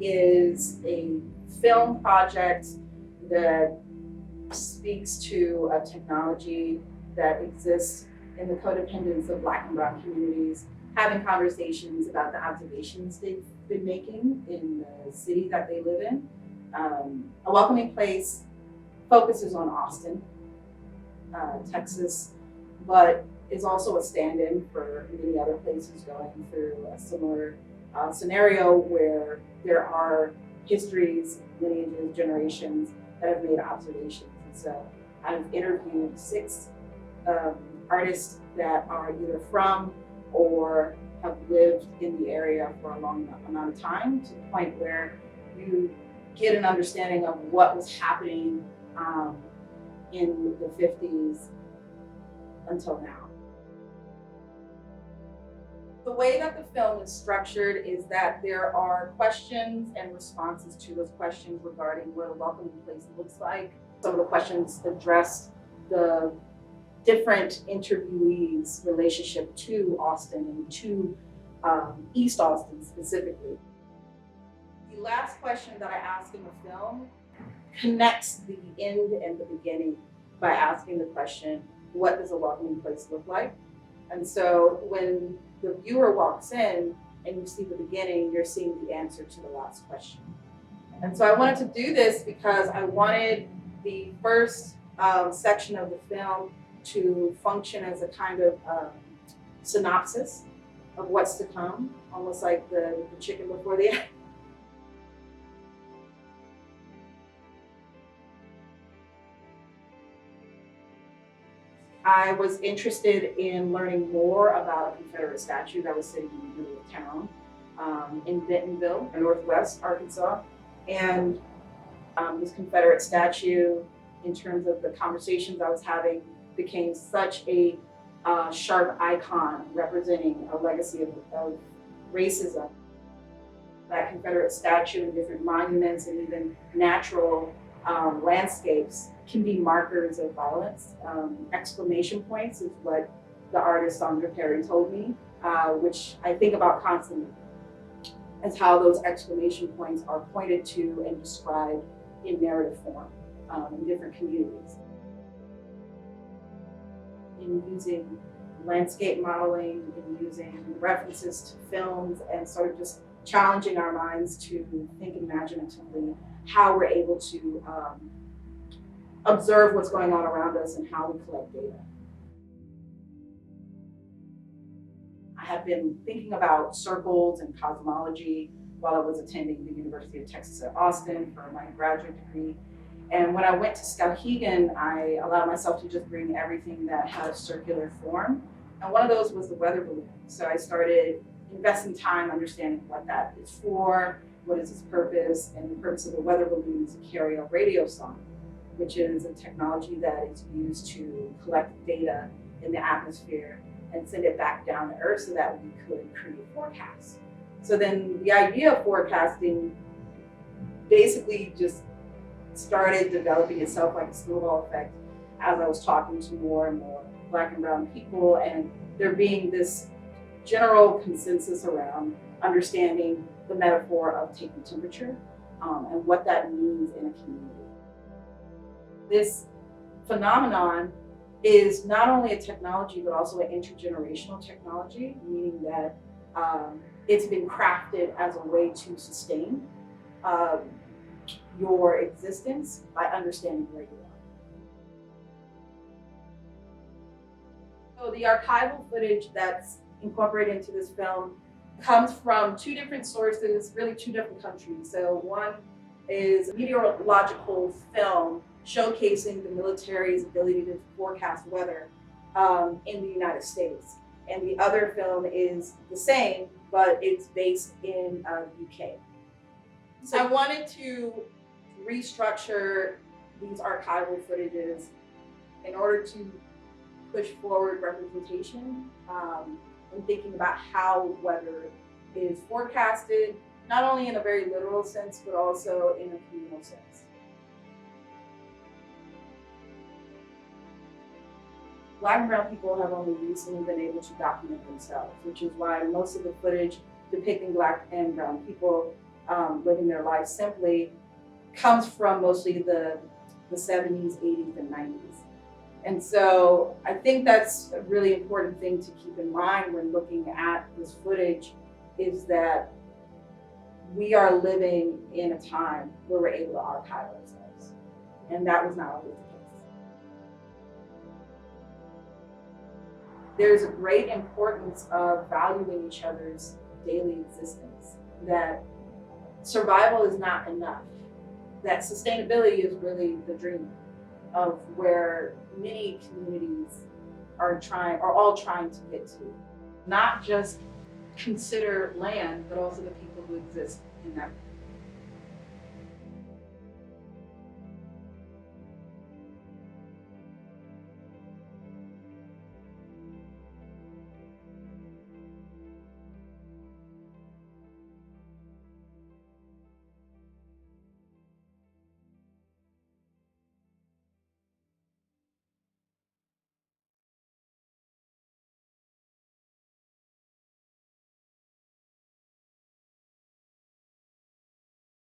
is a film project that speaks to a technology that exists in the codependence of Black and Brown communities, having conversations about the observations they've been making in the city that they live in. A Welcoming Place focuses on Austin, Texas, but is also a stand-in for many other places going through a similar scenario where there are histories, lineages, generations that have made observations. And so I've interviewed 6 artists that are either from or have lived in the area for a long amount of time, to the point where you get an understanding of what was happening in the 50s until now. The way that the film is structured is that there are questions and responses to those questions regarding what a welcoming place looks like. Some of the questions address the different interviewees' relationship to Austin and to East Austin specifically. The last question that I ask in the film connects the end and the beginning by asking the question, what does a welcoming place look like? And so when the viewer walks in and you see the beginning, you're seeing the answer to the last question. And so I wanted to do this because I wanted the first section of the film to function as a kind of synopsis of what's to come, almost like the chicken before the egg. I was interested in learning more about a Confederate statue that was sitting in the middle of town in Bentonville, Northwest Arkansas. And this Confederate statue, in terms of the conversations I was having, became such a sharp icon representing a legacy of racism. That Confederate statue and different monuments and even natural landscapes can be markers of violence. Exclamation points is what the artist Sandra Perry told me, which I think about constantly, as how those exclamation points are pointed to and described in narrative form in different communities. In using landscape modeling, in using references to films, and sort of just challenging our minds to think imaginatively how we're able to observe what's going on around us and how we collect data. I have been thinking about circles and cosmology while I was attending the University of Texas at Austin for my graduate degree. And when I went to Skowhegan, I allowed myself to just bring everything that had a circular form. And one of those was the weather balloon. So I started investing time understanding what that is for, what is its purpose, and the purpose of the weather balloon is to carry a radio song, which is a technology that is used to collect data in the atmosphere and send it back down to Earth so that we could create forecasts. So then the idea of forecasting basically just started developing itself like a snowball effect as I was talking to more and more Black and Brown people, and there being this general consensus around understanding the metaphor of taking temperature and what that means in a community. This phenomenon is not only a technology, but also an intergenerational technology, meaning that it's been crafted as a way to sustain your existence by understanding where you are. So the archival footage that's incorporated into this film comes from 2 different sources, really 2 different countries. So one is a meteorological film showcasing the military's ability to forecast weather in the United States. And the other film is the same, but it's based in the UK. So I wanted to restructure these archival footages in order to push forward representation and thinking about how weather is forecasted, not only in a very literal sense, but also in a communal sense. Black and Brown people have only recently been able to document themselves, which is why most of the footage depicting Black and Brown people living their lives simply, comes from mostly the 70s, 80s, and 90s. And so I think that's a really important thing to keep in mind when looking at this footage, is that we are living in a time where we're able to archive ourselves. And that was not always the case. There's a great importance of valuing each other's daily existence, that survival is not enough, that sustainability is really the dream of where many communities are all trying to get to. Not just consider land, but also the people who exist in that